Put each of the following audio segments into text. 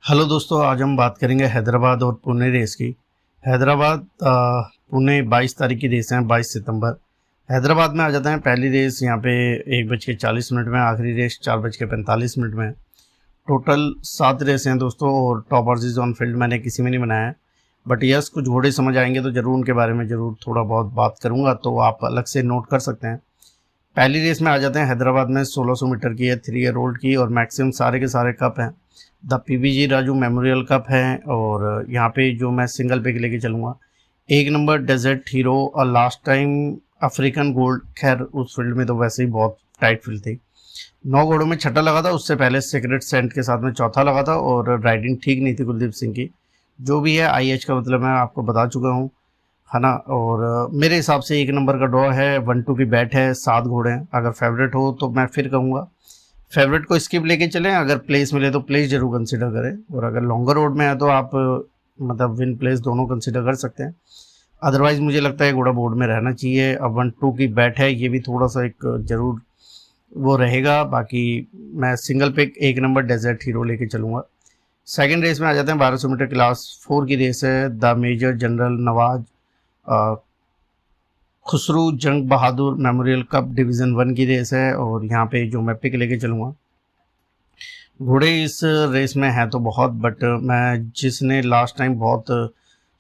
Hello दोस्तों, आज हम बात करेंगे हैदराबाद और पुणे रेस की। हैदराबाद पुणे 22 तारीख की रेस है, 22 सितंबर। हैदराबाद में आ जाते हैं। पहली रेस यहाँ पे 1:40 में, आखिरी रेस 4:45 में। टोटल 7 रेस हैं दोस्तों, और टॉपर्स ऑन फील्ड मैंने किसी में नहीं बनाया है। बट यस, कुछ घोड़े समझ आएंगे तो ज़रूर उनके बारे में ज़रूर थोड़ा बहुत बात करूँगा, तो आप अलग से नोट कर सकते हैं। पहली रेस में आ जाते हैं। हैदराबाद में 1600 मीटर की है, 3 ईयर ओल्ड की, और मैक्सिमम सारे के सारे कप हैं। The PBG Raju memorial cup है, और यहाँ पे जो मैं सिंगल पे लेके चलूँगा, 1 नंबर डेजर्ट हीरो। और लास्ट टाइम अफ्रीकन गोल्ड, खैर उस फील्ड में तो वैसे ही बहुत टाइट फील्ड थी। 9 घोड़ों में छठा लगा था, उससे पहले सीक्रेट सेंट के साथ में चौथा लगा था, और राइडिंग ठीक नहीं थी कुलदीप सिंह की। जो भी है, IH का मतलब मैं आपको बता चुका हूँ, है ना। और मेरे हिसाब से 1 नंबर का ड्रॉ है, 1-2 की बैट है, 7 घोड़े हैं। अगर फेवरेट हो तो मैं फिर कहूँगा फेवरेट को स्किप लेके चलें। अगर प्लेस मिले तो प्लेस जरूर कंसिडर करें, और अगर लॉन्गर रोड में है तो आप मतलब विन प्लेस दोनों कंसिडर कर सकते हैं। अदरवाइज मुझे लगता है घोड़ा बोर्ड में रहना चाहिए। अब 1-2 की बैट है, ये भी थोड़ा सा एक जरूर वो रहेगा। बाकी मैं सिंगल पे 1 नंबर डेजर्ट हीरो लेके चलूँगा। सेकेंड रेस में आ जाते हैं। 1200 मीटर क्लास 4 की रेस है। The major general Nawaz Khusru Jung Bahadur memorial cup division 1 की रेस है, और यहाँ पे जो मैं पिक लेके चलूँगा, घोड़े इस रेस में है तो बहुत, बट मैं जिसने लास्ट टाइम बहुत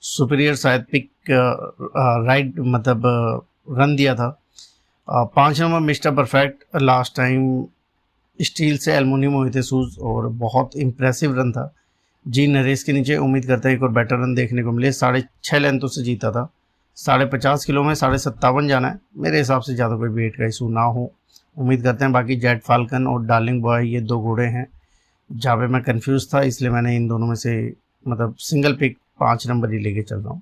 सुपीरियर शायद पिक राइड मतलब रन दिया था, 5 number mister perfect. Last time steel से एल्युमिनियम हुए थे शूज़, और बहुत इम्प्रेसिव रन था जी। नरेश के नीचे उम्मीद करते हैं एक और बेटर रन देखने को मिले। 6.5 लेंथों से जीता था। 50.5 किलो में 57.5 जाना है। मेरे हिसाब से ज़्यादा कोई वेट का इशू ना हो, उम्मीद करते हैं। बाकी जेट फाल्कन और डार्लिंग बॉय, ये 2 घोड़े हैं जहाँ पे मैं कंफ्यूज था, इसलिए मैंने इन दोनों में से मतलब सिंगल पिक 5 नंबर ही लेके चल रहा हूँ।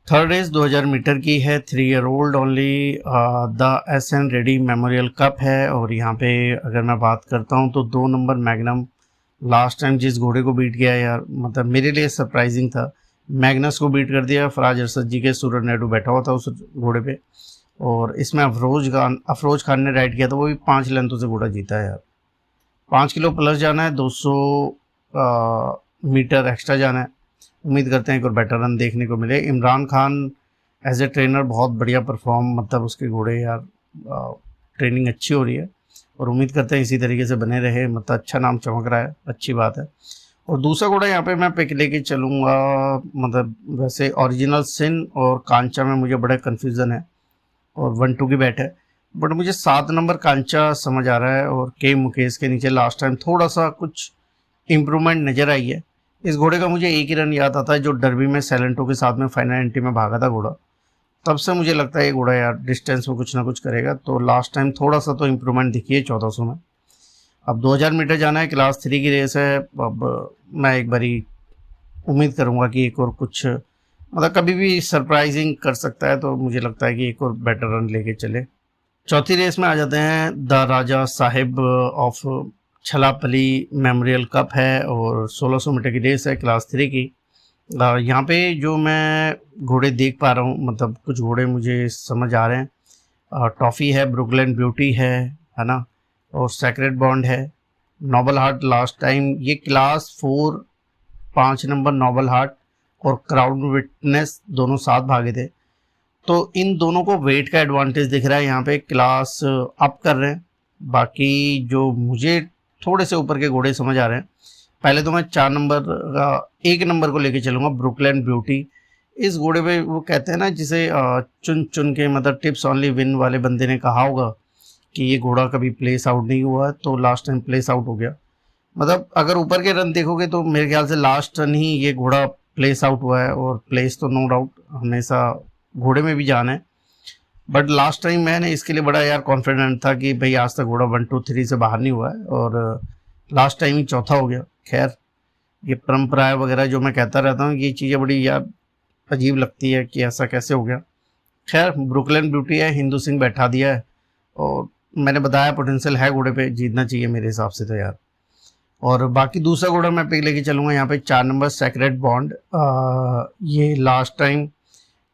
थर्ड रेस 2000 मीटर की है, 3 year old only. The SN ready memorial cup है, और यहाँ पे अगर मैं बात करता हूँ तो 2 नंबर मैग्नम लास्ट टाइम जिस घोड़े को बीट किया यार, मतलब मेरे लिए सरप्राइजिंग था। मैग्नस को बीट कर दिया। फराज अरसद जी के सूरज नेडू बैठा हुआ था उस घोड़े पे, और इसमें अफरोज खान ने राइड किया था, वो भी 5 लेंथों से घोड़ा जीता है यार। 5 किलो प्लस जाना है, 200 मीटर एक्स्ट्रा जाना है। उम्मीद करते हैं एक और बेटर रन देखने को मिले। Imran Khan as a trainer बहुत बढ़िया परफॉर्म, मतलब उसके घोड़े यार ट्रेनिंग अच्छी हो रही है, और उम्मीद करते हैं इसी तरीके से बने रहे। मतलब अच्छा नाम चमक रहा है, अच्छी बात है। और दूसरा घोड़ा यहाँ पे मैं पिक लेके चलूँगा, मतलब वैसे ओरिजिनल सिन और कांचा में मुझे बड़ा कन्फ्यूज़न है, और 1-2 की बैट है, बट मुझे 7 नंबर कांचा समझ आ रहा है। और के मुकेश के नीचे लास्ट टाइम थोड़ा सा कुछ इम्प्रूवमेंट नज़र आई है। इस घोड़े का मुझे एक ही रन याद आता है, जो डर्बी में सैलेंटो के साथ में फाइनल एंट्री में भागा था घोड़ा। तब से मुझे लगता है ये घोड़ा यार डिस्टेंस में कुछ ना कुछ करेगा, तो लास्ट टाइम थोड़ा सा तो इम्प्रूवमेंट दिखी है 1400 में। अब 2000 मीटर जाना है, क्लास 3 की रेस है। अब मैं एक बारी उम्मीद करूँगा कि एक और कुछ मतलब कभी भी सरप्राइजिंग कर सकता है, तो मुझे लगता है कि एक और बेटर रन लेके चले। चौथी रेस में आ जाते हैं। The Raja Sahib of Chhalapalli memorial cup है, और 1600 मीटर की रेस है, क्लास 3 की। यहाँ पे जो मैं घोड़े देख पा रहा हूँ, मतलब कुछ घोड़े मुझे समझ आ रहे हैं। टॉफ़ी है, ब्रुकलिन ब्यूटी है ना, और सेक्रेट बॉन्ड है, नोबल हार्ट। लास्ट टाइम ये क्लास 4 5 नंबर नोबल हार्ट और क्राउड विटनेस दोनों साथ भागे थे, तो इन दोनों को वेट का एडवांटेज दिख रहा है। यहाँ पे क्लास अप कर रहे हैं। बाकी जो मुझे थोड़े से ऊपर के घोड़े समझ आ रहे हैं, पहले तो मैं 4 नंबर का 1 नंबर को लेके चलूँगा, ब्रुकलैंड ब्यूटी। इस घोड़े पे वो कहते हैं ना, जिसे चुन चुन के मतलब टिप्स ओनली विन वाले बंदे ने कहा होगा कि ये घोड़ा कभी प्लेस आउट नहीं हुआ, तो लास्ट टाइम प्लेस आउट हो गया। मतलब अगर ऊपर के रन देखोगे तो मेरे ख्याल से लास्ट रन ही ये घोड़ा प्लेस आउट हुआ है, और प्लेस तो नो डाउट हमेशा घोड़े में भी जाना है। बट लास्ट टाइम मैंने इसके लिए बड़ा यार कॉन्फिडेंट था कि भाई आज तक घोड़ा 1-2-3 से बाहर नहीं हुआ है, और लास्ट टाइम ही चौथा हो गया। खैर, ये परंपराएं वगैरह जो मैं कहता रहता हूँ, ये चीज़ें बड़ी यार अजीब लगती है कि ऐसा कैसे हो गया। खैर, ब्रुकलिन ब्यूटी है, हिंदू सिंह बैठा दिया है, और मैंने बताया पोटेंशियल है घोड़े पे, जीतना चाहिए मेरे हिसाब से तो यार। और बाकी दूसरा घोड़ा मैं पे लेके चलूँगा यहाँ पे 4 नंबर सेक्रेट बॉन्ड। ये लास्ट टाइम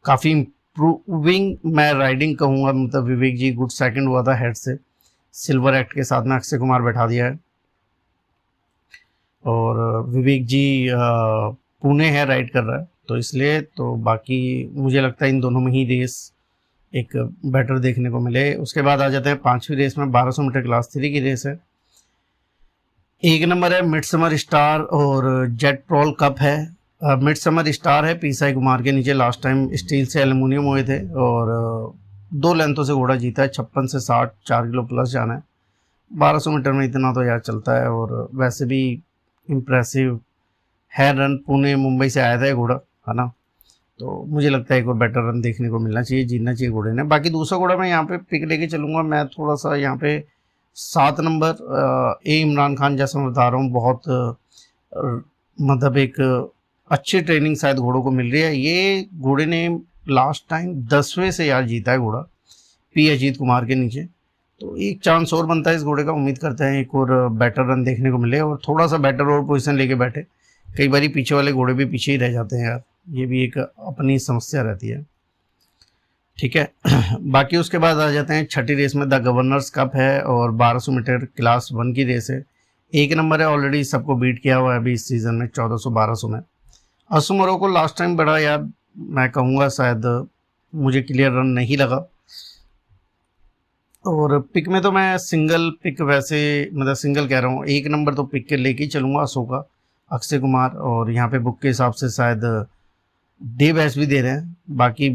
काफ़ी इम्प्रूविंग मैं राइडिंग कहूँगा, मतलब विवेक जी गुड सेकंड हुआ था हेड से, सिल्वर एक्ट के साथ में अक्षय कुमार बैठा दिया है। और विवेक जी पुणे है राइड कर रहा है, तो इसलिए तो बाकी मुझे लगता है इन दोनों में ही रेस एक बेटर देखने को मिले। उसके बाद आ जाते हैं 5वीं रेस में, 1200 मीटर क्लास 3 की रेस है। एक नंबर है मिड समर स्टार और जेट प्रोल कप है। मिड समर स्टार है पी साई कुमार के नीचे, लास्ट टाइम स्टील से एल्युमिनियम हुए थे और 2 लेंथों से घोड़ा जीता है, 56 से 60, 4 किलो प्लस जाना है। 1200 मीटर में इतना तो यार चलता है और वैसे भी इम्प्रेसिव है रन। पुणे मुंबई से आया था ये घोड़ा, है ना, तो मुझे लगता है एक और बेटर रन देखने को मिलना चाहिए, जीतना चाहिए घोड़े ने। बाकी दूसरा घोड़ा मैं यहाँ पे पिक लेके चलूँगा, मैं थोड़ा सा यहाँ पे 7 नंबर ए इमरान खान, जैसा मैं बता रहा हूँ, बहुत मतलब एक अच्छी ट्रेनिंग शायद घोड़ों को मिल रही है। ये घोड़े ने लास्ट टाइम 10वें से यार जीता है घोड़ा पी अजीत कुमार के नीचे, तो एक चांस और बनता है इस घोड़े का। उम्मीद करते हैं एक और बेटर रन देखने को मिले और थोड़ा सा बेटर और पोजीशन लेके बैठे। कई बार पीछे वाले घोड़े भी पीछे ही रह जाते हैं यार, ये भी एक अपनी समस्या रहती है, ठीक है। बाकी उसके बाद आ जाते हैं 6ठी रेस में, द गवर्नर्स कप है और 1200 मीटर क्लास 1 की रेस है। एक नंबर है, ऑलरेडी सबको बीट किया हुआ है अभी इस सीज़न में 1400-1200 में। असुमरो को लास्ट टाइम बड़ा यार मैं कहूँगा शायद मुझे क्लियर रन नहीं लगा, और पिक में तो मैं सिंगल पिक, वैसे मतलब सिंगल कह रहा हूँ, एक नंबर तो पिक के लेके ही चलूँगा अशोका, अक्षय कुमार, और यहाँ पे बुक के हिसाब से शायद डे बेस्ट भी दे रहे हैं। बाकी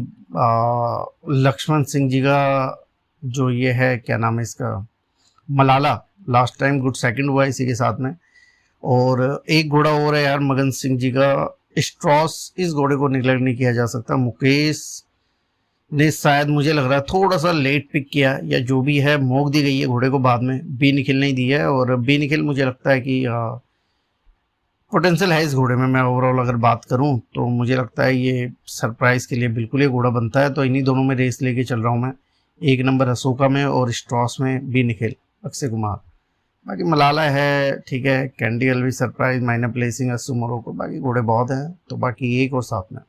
लक्ष्मण सिंह जी का जो ये है, क्या नाम है इसका, Malala, last time good second हुआ इसी के साथ में। और एक घोड़ा और है यार मगन सिंह जी का स्ट्रॉस, इस घोड़े को निगलेक्ट नहीं किया जा सकता। मुकेश ने शायद मुझे लग रहा है थोड़ा सा लेट पिक किया, या जो भी है मोक दी गई है घोड़े को, बाद में बी निखिल नहीं दी है, और बी निखिल मुझे लगता है कि पोटेंशियल है इस घोड़े में। मैं ओवरऑल अगर बात करूं तो मुझे लगता है ये सरप्राइज़ के लिए बिल्कुल ये घोड़ा बनता है, तो इन्हीं दोनों में रेस लेके चल रहा हूं मैं, एक नंबर अशोका में और स्ट्रॉस में बी निखिल, अक्षय कुमार। बाकी मलाला है, ठीक है, Candy Alvi surprise, minor placing, असुमरो को, बाकी घोड़े बहुत हैं, तो बाकी एक और साथ में।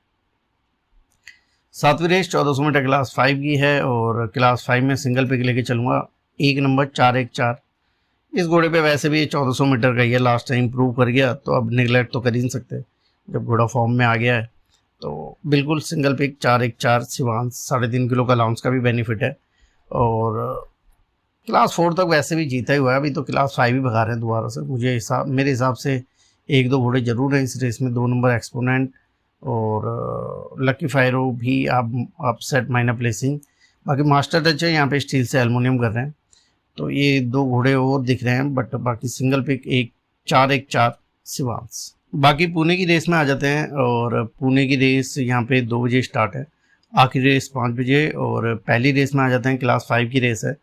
7वीं रेस 1400 मीटर क्लास 5 की है और क्लास 5 में सिंगल पिक लेके चलूँगा, एक नंबर 414। इस घोड़े पे वैसे भी 1400 मीटर का ही है, लास्ट टाइम प्रूव कर गया, तो अब निगलेक्ट तो कर ही नहीं सकते जब घोड़ा फॉर्म में आ गया है। तो बिल्कुल सिंगल पिक 414 शिवांश, 3.5 किलो का अलाउंस का भी बेनिफिट है, और क्लास 4 तक वैसे भी जीता ही हुआ है, अभी तो क्लास 5 ही भगा रहे हैं दोबारा से। मेरे हिसाब से 1-2 घोड़े जरूर हैं इस रेस में, 2 नंबर एक्सपोनेंट और लकी फायरो भी आप अपसेट माइनर प्लेसिंग। बाकी मास्टर टच है, यहाँ पे स्टील से एल्युमिनियम कर रहे हैं, तो ये 2 घोड़े और दिख रहे हैं, बट बाकी सिंगल पिक 414 शिवांश। बाकी पुणे की रेस में आ जाते हैं, और पुणे की रेस यहाँ पे 2 बजे स्टार्ट है, आखिरी रेस 5 बजे, और पहली रेस में आ जाते हैं, क्लास 5 की रेस है।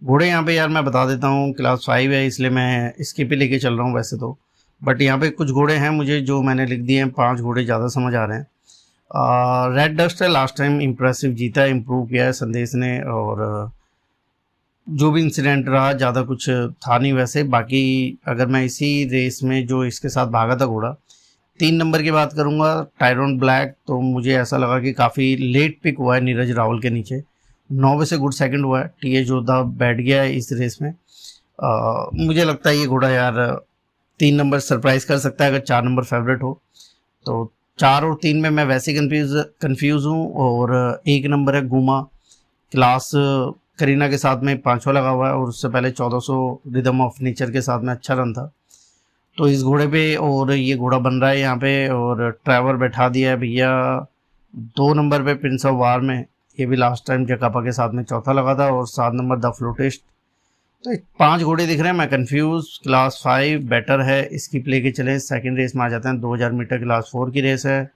घोड़े यहाँ पे यार मैं बता देता हूँ, क्लास 5 है इसलिए मैं इसके पे लेके चल रहा हूँ वैसे तो, बट यहाँ पे कुछ घोड़े हैं मुझे जो मैंने लिख दिए हैं, 5 घोड़े ज़्यादा समझ आ रहे हैं। रेड डस्ट है, लास्ट टाइम इम्प्रेसिव जीता है, इम्प्रूव किया है संदेश ने, और जो भी इंसिडेंट रहा ज़्यादा कुछ था नहीं वैसे। बाकी अगर मैं इसी रेस में जो इसके साथ भागा था घोड़ा, 3 नंबर की बात करूँगा, टायरॉन ब्लैक, तो मुझे ऐसा लगा कि काफ़ी लेट पिक हुआ है नीरज रावल के नीचे, 9 से गुड सेकंड हुआ है। टी ए जोधा बैठ गया है इस रेस में। मुझे लगता है ये घोड़ा यार 3 नंबर सरप्राइज कर सकता है अगर 4 नंबर फेवरेट हो, तो 4 और 3 में मैं वैसे कंफ्यूज हूँ। और 1 नंबर है गुमा, क्लास करीना के साथ में 5वां लगा हुआ है, और उससे पहले 1400 रिदम ऑफ नेचर के साथ में अच्छा रन था, तो इस घोड़े पे, और ये घोड़ा बन रहा है यहाँ पे, और ट्रैवर बैठा दिया है भैया 2 नंबर पे प्रिंस ऑफ वार में, ये भी लास्ट टाइम जकापा के साथ में 4था लगा था, और 7 नंबर द फ्लोटिस्ट। तो 5 घोड़े दिख रहे हैं, मैं कंफ्यूज। क्लास 5 बेटर है, इसकी प्ले के चले। सेकंड रेस में आ जाते हैं, 2000 मीटर क्लास 4 की रेस है।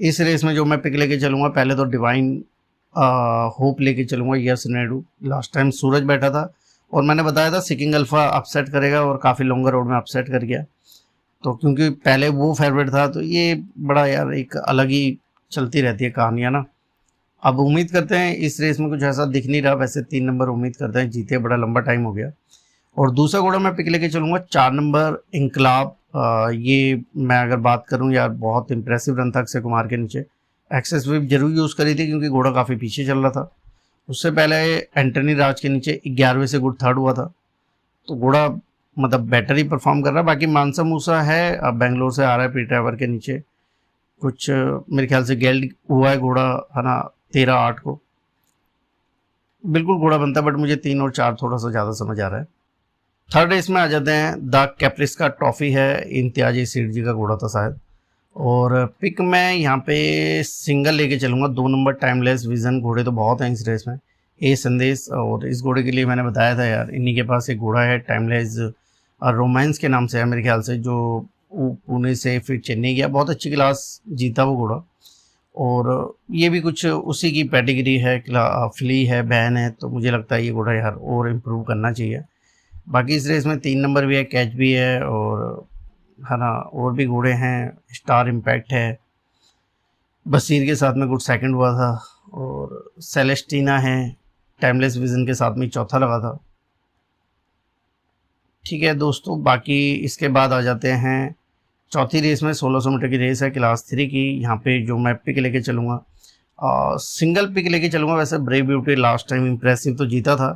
इस रेस में जो मैं पिक लेके चलूँगा, पहले तो डिवाइन होप लेके चलूँगा, यस नेडू, लास्ट टाइम सूरज बैठा था, और मैंने बताया था सिकिंग अल्फा अपसेट करेगा, और काफ़ी लॉन्गर रोड में अपसेट कर गया, तो क्योंकि पहले वो फेवरेट था, तो ये बड़ा यार एक अलग ही चलती रहती है कहानियाँ ना। अब उम्मीद करते हैं इस रेस में कुछ ऐसा दिख नहीं रहा, वैसे 3 नंबर उम्मीद करते हैं जीते, बड़ा लंबा टाइम हो गया। और दूसरा घोड़ा मैं पिक लेके चलूँगा 4 नंबर इंकलाब। ये मैं अगर बात करूँ यार, बहुत इंप्रेसिव रन था अक्षय कुमार के नीचे, एक्सेस विप जरूर यूज़ करी थी क्योंकि घोड़ा काफ़ी पीछे चल रहा था। उससे पहले एंटनी राज के नीचे 11वें से गुड थर्ड हुआ था, तो घोड़ा मतलब बेटर ही परफॉर्म कर रहा है। बाकी मानसा मूसा है, अब बेंगलोर से आ रहा है पी ड्राइवर के नीचे, कुछ मेरे ख्याल से गेल्ड हुआ है घोड़ा, है ना, 13-8 को बिल्कुल घोड़ा बनता है, बट मुझे 3 और 4 थोड़ा सा ज़्यादा समझ आ रहा है। थर्ड रेस में आ जाते हैं, द कैप्रिस का ट्रॉफी है, इम्तियाजी सीट जी का घोड़ा था शायद, और पिक मैं यहाँ पे सिंगल लेके चलूँगा, 2 नंबर टाइमलेस विजन। घोड़े तो बहुत हैं इस रेस में, ए संदेश, और इस घोड़े के लिए मैंने बताया था यार, इन्हीं के पास एक घोड़ा है टाइमलेस और रोमांस के नाम से है मेरे ख्याल से, जो पुणे से फिर चेन्नई गया, बहुत अच्छी क्लास जीता वो घोड़ा, और ये भी कुछ उसी की पैडिग्री है, फ्ली है, बैन है, तो मुझे लगता है ये घोड़ा यार और इम्प्रूव करना चाहिए। बाकी इस रेस में 3 नंबर भी है, कैच भी है, और है ना, और भी घोड़े हैं, स्टार इम्पैक्ट है, बसीर के साथ में गुड सेकंड हुआ था, और सेलेस्टीना है, टाइमलेस विजन के साथ में चौथा लगा था। ठीक है दोस्तों, बाकी इसके बाद आ जाते हैं चौथी रेस में, 1600 मीटर की रेस है क्लास 3 की। यहाँ पे जो मैं पिक लेके चलूँगा, सिंगल पिक लेके चलूँगा। वैसे brave beauty last time impressive तो जीता था,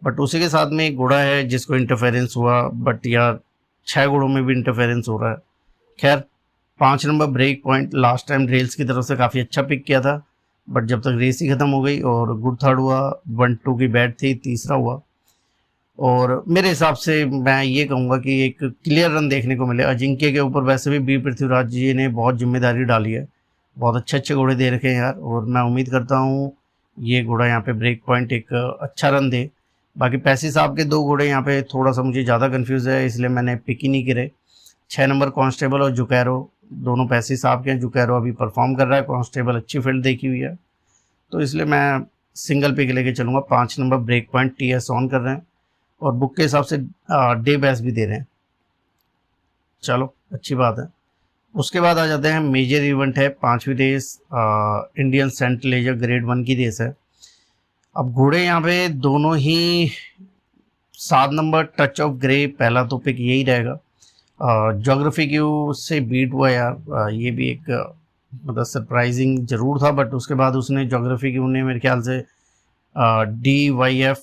बट उसी के साथ में एक घोड़ा है जिसको इंटरफेरेंस हुआ, बट यार 6 घोड़ों में भी इंटरफेरेंस हो रहा है। खैर 5 number break point last time rails की तरफ से काफ़ी अच्छा पिक किया था, बट जब तक रेस ही ख़त्म हो गई, और गुड थर्ड हुआ, 1-2 की बैट थी, तीसरा हुआ, और मेरे हिसाब से मैं ये कहूँगा कि एक क्लियर रन देखने को मिले। अजिंक्य के ऊपर वैसे भी बी पृथ्वीराज जी ने बहुत जिम्मेदारी डाली है, बहुत अच्छे घोड़े दे रखे हैं यार, और मैं उम्मीद करता हूँ ये घोड़ा यहाँ पे ब्रेक पॉइंट एक अच्छा रन दे। बाकी पैसी साहब के 2 घोड़े यहाँ पे थोड़ा सा मुझे ज़्यादा कन्फ्यूज़ है, इसलिए मैंने पिक ही नहीं करे। 6 नंबर कॉन्स्टेबल और जुकैरो, दोनों पैसी साहब के हैं। जुकैरो अभी परफॉर्म कर रहा है, कॉन्स्टेबल अच्छी फील्ड देखी हुई है, तो इसलिए मैं सिंगल पिक लेके चलूँगा। 5 number break point TS on कर रहे हैं, और बुक के हिसाब से डे बेस्ट भी दे रहे हैं, चलो अच्छी बात है। उसके बाद आ जाते हैं मेजर इवेंट है, 5वीं race, Indian Saint Leger grade 1 की रेस है। अब घोड़े यहाँ पे दोनों ही 7 नंबर टच ऑफ ग्रे, पहला तो पिक यही रहेगा। ज्योग्राफी क्यू से बीट हुआ यार, ये भी एक मतलब सरप्राइजिंग ज़रूर था, बट उसके बाद उसने ज्योग्राफी क्यू ने मेरे ख्याल से DYF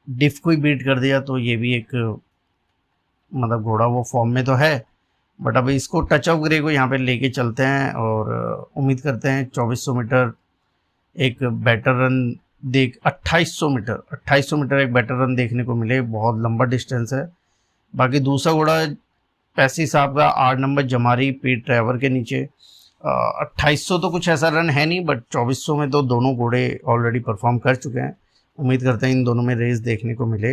डिफ को ही बीट कर दिया, तो ये भी एक मतलब घोड़ा वो फॉर्म में तो है, बट अभी इसको टच ऑफ ग्रे को यहाँ पे लेके चलते हैं, और उम्मीद करते हैं 2400 मीटर एक बेटर रन देख 2800 मीटर एक बेटर रन देखने को मिले, बहुत लंबा डिस्टेंस है। बाकी दूसरा घोड़ा पैसी साहब का 8 नंबर जमारी पीट ड्राइवर के नीचे, 2800 तो कुछ ऐसा रन है नहीं, बट 2400 में तो दोनों घोड़े ऑलरेडी परफॉर्म कर चुके हैं। उम्मीद करते हैं इन दोनों में रेस देखने को मिले।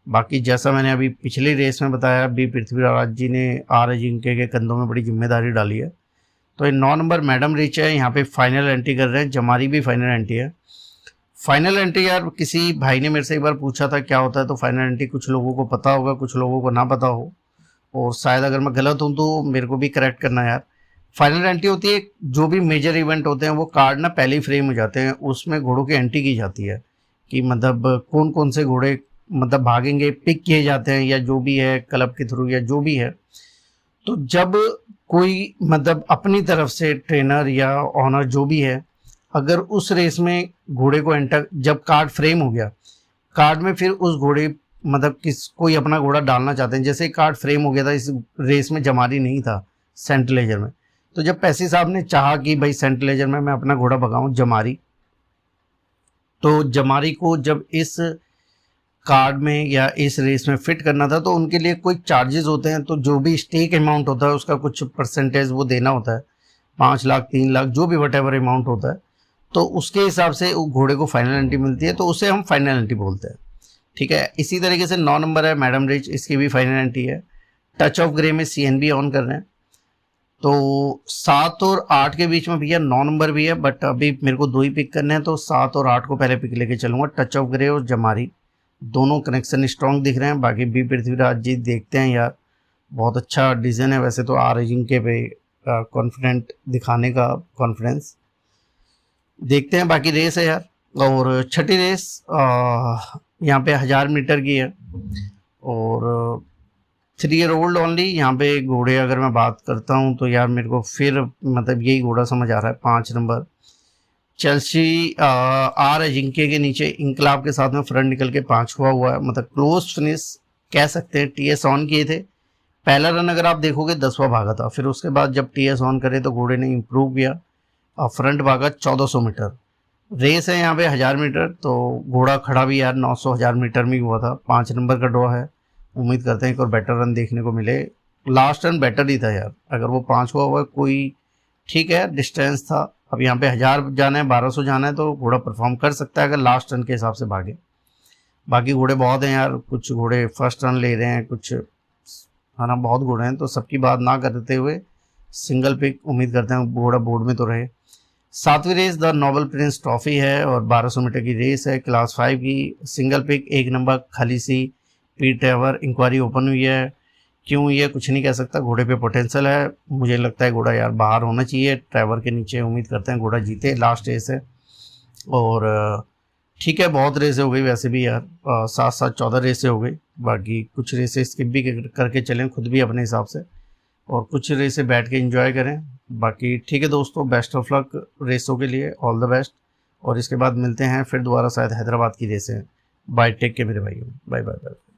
बाकी जैसा मैंने अभी पिछली रेस में बताया, बी पृथ्वीराज जी ने आर अजिंक्य के कंधों में बड़ी जिम्मेदारी डाली है, तो ये 9 नंबर मैडम रिच है, यहाँ पे फाइनल एंट्री कर रहे हैं। जमारी भी फाइनल एंट्री है। फाइनल एंट्री यार किसी भाई ने मेरे से एक बार पूछा था क्या होता है, तो फाइनल एंट्री कुछ लोगों को पता होगा, कुछ लोगों को ना पता हो, और शायद अगर मैं गलत हूँ तो मेरे को भी करेक्ट करना यार। फाइनल एंट्री होती है, जो भी मेजर इवेंट होते हैं वो कार्ड ना पहले ही फ्रेम हो जाते हैं, उसमें घोड़ों की एंट्री की जाती है कि मतलब कौन कौन से घोड़े मतलब भागेंगे, पिक किए जाते हैं, या जो भी है क्लब के थ्रू या जो भी है। तो जब कोई मतलब अपनी तरफ से ट्रेनर या ऑनर जो भी है, अगर उस रेस में घोड़े को एंटर, जब कार्ड फ्रेम हो गया, कार्ड में फिर उस घोड़े मतलब कोई अपना घोड़ा डालना चाहते हैं, जैसे कार्ड फ्रेम हो गया था, इस रेस में जमारी नहीं था सेंट लेजर में, तो जब पैसी साहब ने चाहा कि भाई सेंट लेजर में मैं अपना घोड़ा भगाऊं जमारी, तो जमारी को जब इस कार्ड में या इस रेस में फिट करना था, तो उनके लिए कोई चार्जेस होते हैं, तो जो भी स्टेक अमाउंट होता है उसका कुछ परसेंटेज वो देना होता है, 5 लाख 3 लाख जो भी वट एवर अमाउंट होता है, तो उसके हिसाब से घोड़े को फाइनल एंट्री मिलती है, तो उसे हम फाइनल एंट्री बोलते हैं। ठीक है, इसी तरीके से 9 नंबर है मैडम रिच, इसकी भी फाइनल एंट्री है। टच ऑफ ग्रे में CNB ऑन कर रहे हैं, तो 7 और 8 के बीच में भैया 9 नंबर भी है, बट अभी मेरे को 2 ही पिक करने हैं, तो 7 और 8 को पहले पिक लेके चलूँगा। टच ऑफ ग्रे और जमारी दोनों कनेक्शन स्ट्रॉन्ग दिख रहे हैं। बाकी बी पृथ्वीराज जी देखते हैं यार, बहुत अच्छा डिज़ाइन है वैसे तो, आर जिनके पे कॉन्फिडेंट दिखाने का कॉन्फिडेंस, देखते हैं। बाकी रेस है यार, और छठी रेस यहाँ पे 1000 मीटर की है, और 3 ईयर ओल्ड ओनली। यहाँ पे घोड़े अगर मैं बात करता हूँ तो यार मेरे को फिर मतलब यही घोड़ा समझ आ रहा है, 5 नंबर चेल्सी आर अजिंक्य के नीचे इंकलाब के साथ में फ्रंट निकल के 5वां हुआ है, मतलब क्लोज फिनिश कह सकते हैं टीएस ऑन किए थे। पहला रन अगर आप देखोगे 10वां भागा था, फिर उसके बाद जब टीएस ऑन करे तो घोड़े ने इम्प्रूव किया और फ्रंट भागा 1400 मीटर। रेस है यहाँ पे 1000 मीटर, तो घोड़ा खड़ा भी यार 900 1000 मीटर में हुआ था। 5 नंबर का ड्रॉ है, उम्मीद करते हैं एक और बेटर रन देखने को मिले। लास्ट रन बेटर ही था यार, अगर वो 5 हुआ हुआ कोई ठीक है, डिस्टेंस था। अब यहाँ पे 1000 जाना है, 1200 जाना है, तो घोड़ा परफॉर्म कर सकता है अगर लास्ट रन के हिसाब से भागे। बाकी घोड़े बहुत हैं यार, कुछ घोड़े फर्स्ट रन ले रहे हैं, कुछ है ना, बहुत घोड़े हैं, तो सबकी बात ना करते हुए सिंगल पिक उम्मीद करते हैं घोड़ा बोर्ड में तो रहे। 7वीं race the noble prince trophy है और 1200 मीटर की रेस है, क्लास 5 की। सिंगल पिक 1 नंबर खलीसी पी ट्रेवर। इंक्वायरी ओपन हुई है, क्यों ये कुछ नहीं कह सकता, घोड़े पे पोटेंशियल है। मुझे लगता है घोड़ा यार बाहर होना चाहिए ट्रेवर के नीचे। उम्मीद करते हैं घोड़ा जीते, लास्ट रेस है। और ठीक है, बहुत रेसें हो गई वैसे भी यार, 7-7 14 रेसें हो गई। बाकी कुछ रेसें स्किप भी करके चलें खुद भी अपने हिसाब से, और कुछ रेसें बैठ के एंजॉय करें। बाकी ठीक है दोस्तों, बेस्ट ऑफ लक रेसों के लिए, ऑल द बेस्ट। और इसके बाद मिलते हैं फिर दोबारा शायद हैदराबाद की रेसें। बाय, टेक के मेरे भाइयों, बाय बाय बाय।